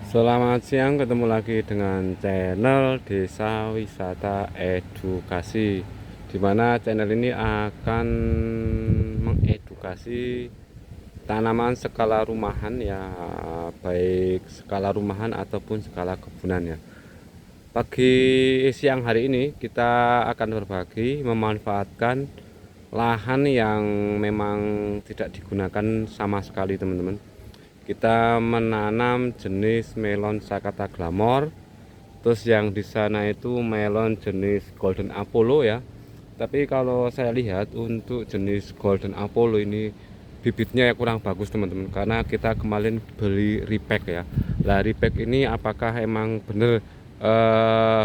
Selamat siang, ketemu lagi dengan channel Desa Wisata Edukasi, dimana channel ini akan mengedukasi tanaman skala rumahan ya, baik skala rumahan ataupun skala kebunan ya. Pagi siang hari ini kita akan berbagi memanfaatkan lahan yang memang tidak digunakan sama sekali teman-teman. Kita menanam jenis melon Sakata Glamor, terus yang di sana itu melon jenis Golden Apollo ya. Tapi kalau saya lihat untuk jenis Golden Apollo ini bibitnya kurang bagus teman-teman, karena kita kemarin beli repack ya. Lah repack ini apakah emang bener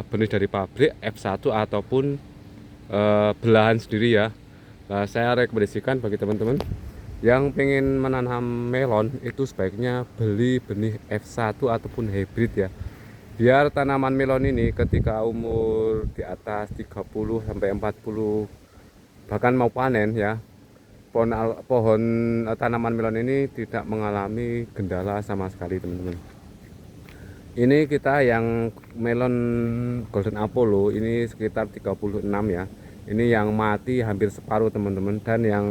benih dari pabrik F1 ataupun belahan sendiri ya. Nah, saya rekomendasikan bagi teman-teman yang pengen menanam melon itu sebaiknya beli benih F1 ataupun hybrid ya, biar tanaman melon ini ketika umur di atas 30 sampai 40 bahkan mau panen ya, pohon tanaman melon ini tidak mengalami kendala sama sekali teman-teman. Ini kita yang melon Golden Apollo ini sekitar 36 ya. Ini yang mati hampir separuh teman-teman, dan yang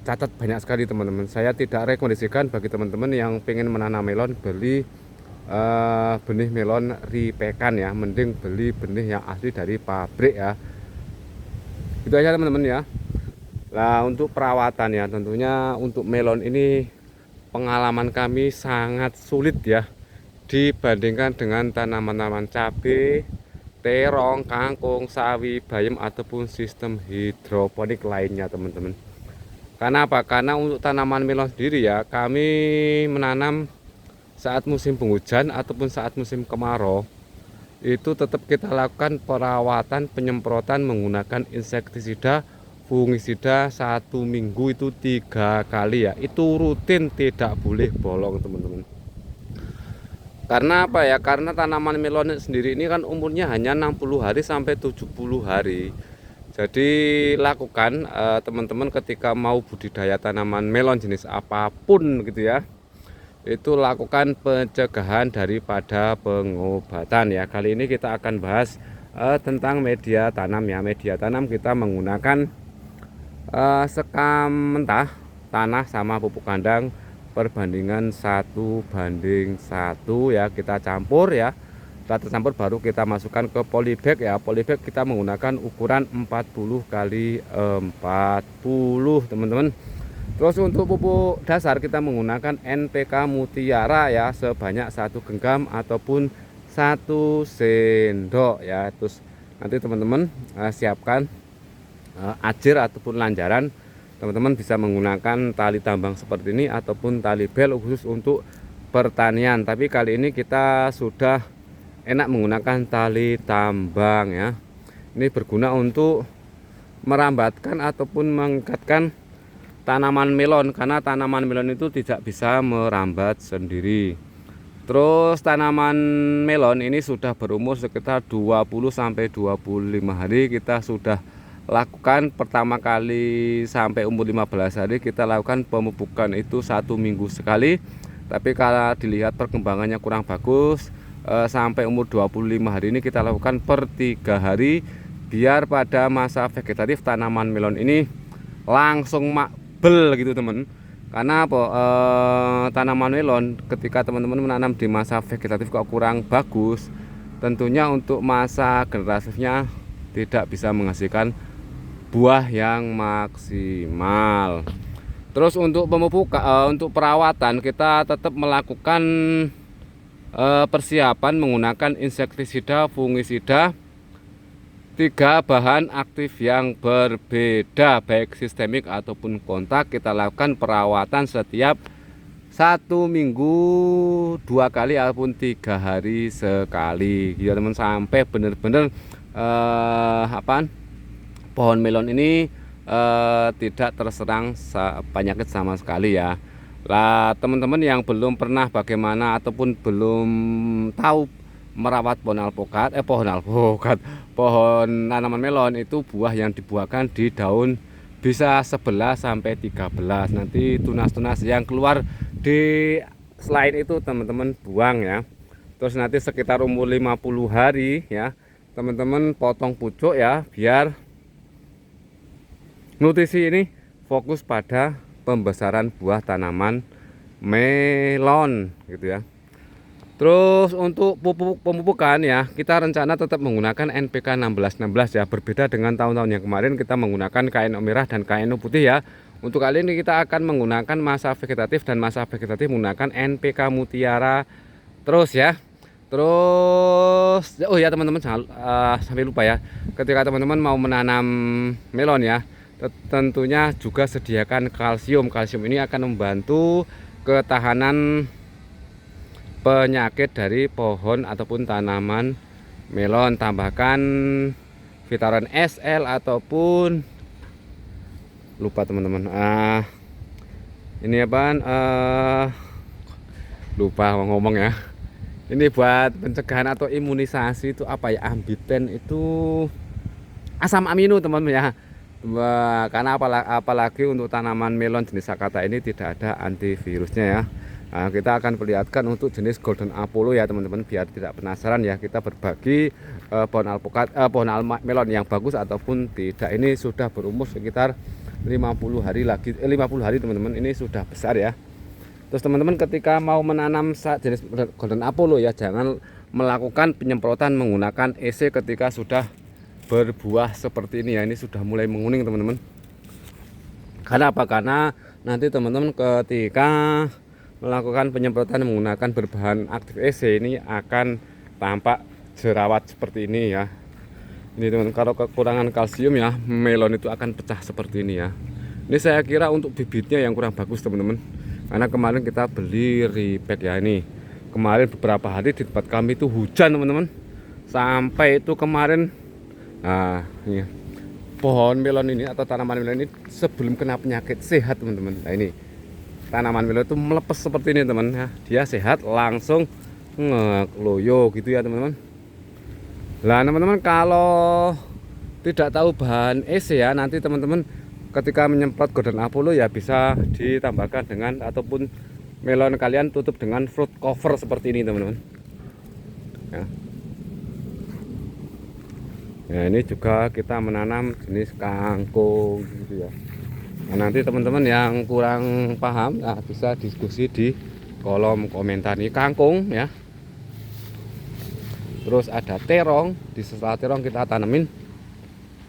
cacat banyak sekali teman-teman. Saya tidak rekomendasikan bagi teman-teman yang pengen menanam melon beli benih melon ripekan ya, mending beli benih yang asli dari pabrik ya. Itu aja teman-teman ya. Nah, untuk perawatan ya, tentunya untuk melon ini pengalaman kami sangat sulit ya dibandingkan dengan tanaman-tanaman cabai, terong, kangkung, sawi, bayam ataupun sistem hidroponik lainnya teman-teman. Karena apa? Karena untuk tanaman melon sendiri ya, kami menanam saat musim penghujan ataupun saat musim kemarau, itu tetap kita lakukan perawatan penyemprotan menggunakan insektisida, fungisida 1 minggu itu 3 kali ya. Itu rutin, tidak boleh bolong teman-teman. Karena apa ya? Karena tanaman melon sendiri ini kan umurnya hanya 60 hari sampai 70 hari. Jadi lakukan teman-teman ketika mau budidaya tanaman melon jenis apapun gitu ya, itu lakukan pencegahan daripada pengobatan ya. Kali ini kita akan bahas tentang media tanam ya. Media tanam kita menggunakan sekam mentah, tanah sama pupuk kandang perbandingan 1:1 ya, kita campur ya. Setelah tercampur baru kita masukkan ke polybag ya. Polybag kita menggunakan ukuran 40 kali 40 teman-teman. Terus untuk pupuk dasar kita menggunakan NPK Mutiara ya, sebanyak 1 genggam ataupun 1 sendok ya. Terus nanti teman-teman siapkan ajir ataupun lanjaran. Teman-teman bisa menggunakan tali tambang seperti ini ataupun tali bel khusus untuk pertanian. Tapi kali ini kita sudah enak menggunakan tali tambang ya. Ini berguna untuk merambatkan ataupun mengikatkan tanaman melon, karena tanaman melon itu tidak bisa merambat sendiri. Terus tanaman melon ini sudah berumur sekitar 20 sampai 25 hari kita sudah lakukan pertama kali. Sampai umur 15 hari kita lakukan pemupukan itu 1 minggu sekali. Tapi kalau dilihat perkembangannya kurang bagus, sampai umur 25 hari ini kita lakukan per 3 hari, biar pada masa vegetatif tanaman melon ini langsung makbel gitu teman. Karena apa? Tanaman melon ketika teman-teman menanam di masa vegetatif kok kurang bagus, tentunya untuk masa generatifnya tidak bisa menghasilkan buah yang maksimal. Terus untuk pemupukan, untuk perawatan kita tetap melakukan persiapan menggunakan insektisida, fungisida, 3 bahan aktif yang berbeda baik sistemik ataupun kontak. Kita lakukan perawatan setiap 1 minggu 2 kali ataupun 3 hari sekali ya teman, sampai benar-benar pohon melon ini tidak terserang penyakit sama sekali ya. Lah teman-teman yang belum pernah bagaimana ataupun belum tahu merawat pohon tanaman melon, itu buah yang dibuahkan di daun bisa 11 sampai 13. Nanti tunas-tunas yang keluar di selain itu teman-teman buang ya. Terus nanti sekitar umur 50 hari ya, teman-teman potong pucuk ya, biar nutrisi ini fokus pada pembesaran buah tanaman melon gitu ya. Terus untuk pupuk pemupukan ya, kita rencana tetap menggunakan NPK 1616 ya, berbeda dengan tahun-tahun yang kemarin kita menggunakan KNO merah dan KNO putih ya. Untuk kali ini kita akan menggunakan masa vegetatif dan masa vegetatif menggunakan NPK Mutiara terus ya. Terus oh ya teman-teman, sampai lupa ya, ketika teman-teman mau menanam melon ya, tentunya juga sediakan kalsium. Kalsium ini akan membantu ketahanan penyakit dari pohon ataupun tanaman melon. Tambahkan vitamin SL ataupun lupa teman-teman, ini apaan, lupa ngomong ya. Ini buat pencegahan atau imunisasi itu apa ya, ambiten itu asam amino teman-teman ya. Karena apalagi untuk tanaman melon jenis Sakata ini tidak ada antivirusnya ya. Nah, kita akan perlihatkan untuk jenis Golden Apollo ya teman-teman, biar tidak penasaran ya, kita berbagi pohon alpukat, pohon melon yang bagus ataupun tidak. Ini sudah berumur sekitar 50 hari lagi, 50 hari teman-teman, ini sudah besar ya. Terus teman-teman ketika mau menanam jenis Golden Apollo ya, jangan melakukan penyemprotan menggunakan EC ketika sudah berbuah seperti ini ya. Ini sudah mulai menguning teman-teman. Karena apa? Karena nanti teman-teman ketika melakukan penyemprotan menggunakan berbahan aktif EC ini akan tampak jerawat seperti ini ya. Ini teman, kalau kekurangan kalsium ya, melon itu akan pecah seperti ini ya. Ini saya kira untuk bibitnya yang kurang bagus teman-teman, karena kemarin kita beli repack ya. Ini kemarin beberapa hari di tempat kami itu hujan teman-teman, sampai itu kemarin ini, pohon melon ini atau tanaman melon ini sebelum kena penyakit sehat teman-teman. Nah ini tanaman melon itu melepas seperti ini teman ya, dia sehat langsung ngeloyo gitu ya teman-teman. Lah teman-teman, kalau tidak tahu bahan EC ya, nanti teman-teman ketika menyemprot Golden Apollo ya bisa ditambahkan dengan ataupun melon kalian tutup dengan fruit cover seperti ini teman-teman ya. Nah ini juga kita menanam jenis kangkung gitu ya. Nah, nanti teman-teman yang kurang paham bisa diskusi di kolom komentar. Ini kangkung ya. Terus ada terong, di setelah terong kita tanamin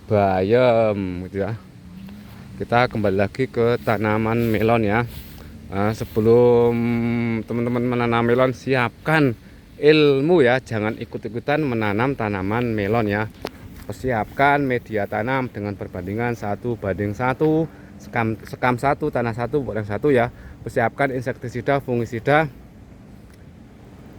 bayam gitu ya. Kita kembali lagi ke tanaman melon ya. Sebelum teman-teman menanam melon, siapkan ilmu ya, jangan ikut-ikutan menanam tanaman melon ya. Persiapkan media tanam dengan perbandingan 1:1, sekam 1, tanah 1, bodang 1 ya. Persiapkan insektisida, fungisida,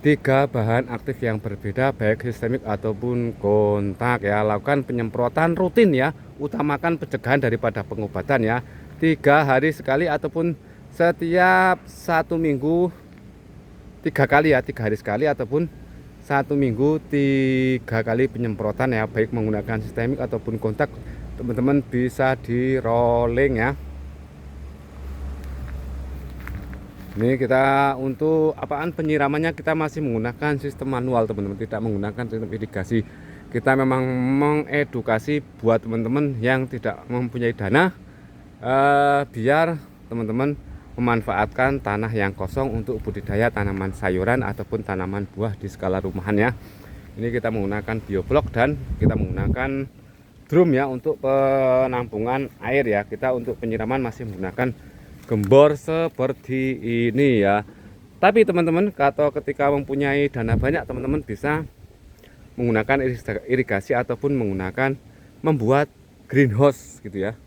3 bahan aktif yang berbeda baik sistemik ataupun kontak ya. Lakukan penyemprotan rutin ya, utamakan pencegahan daripada pengobatan ya. 3 hari sekali ataupun setiap 1 minggu 3 kali ya, 3 hari sekali ataupun 1 minggu 3 kali penyemprotan ya, baik menggunakan sistemik ataupun kontak. Teman-teman bisa di rolling ya. Ini kita untuk apaan penyiramannya, kita masih menggunakan sistem manual teman-teman, tidak menggunakan sistem irigasi. Kita memang mengedukasi buat teman-teman yang tidak mempunyai dana, biar teman-teman memanfaatkan tanah yang kosong untuk budidaya tanaman sayuran ataupun tanaman buah di skala rumahan ya. Ini kita menggunakan bioblok dan kita menggunakan drum ya untuk penampungan air ya. Kita untuk penyiraman masih menggunakan gembor seperti ini ya. Tapi teman-teman atau ketika mempunyai dana banyak, teman-teman bisa menggunakan irigasi ataupun menggunakan membuat greenhouse gitu ya.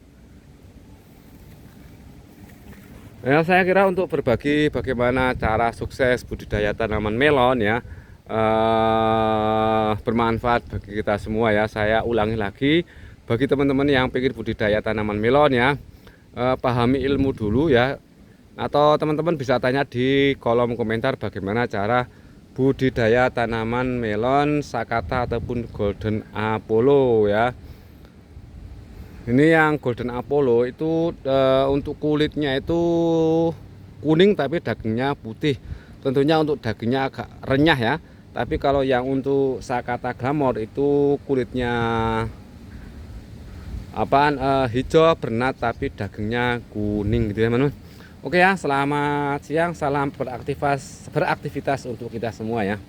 Ya, saya kira untuk berbagi bagaimana cara sukses budidaya tanaman melon ya, bermanfaat bagi kita semua ya. Saya ulangi lagi, bagi teman-teman yang ingin budidaya tanaman melon ya, pahami ilmu dulu ya, atau teman-teman bisa tanya di kolom komentar bagaimana cara budidaya tanaman melon Sakata ataupun Golden Apollo ya. Ini yang Golden Apollo itu untuk kulitnya itu kuning tapi dagingnya putih. tentunya untuk dagingnya agak renyah ya. Tapi kalau yang untuk Sakata Glamor itu kulitnya hijau bernat tapi dagingnya kuning gitu ya teman-teman. Oke ya, selamat siang, salam beraktivitas untuk kita semua ya.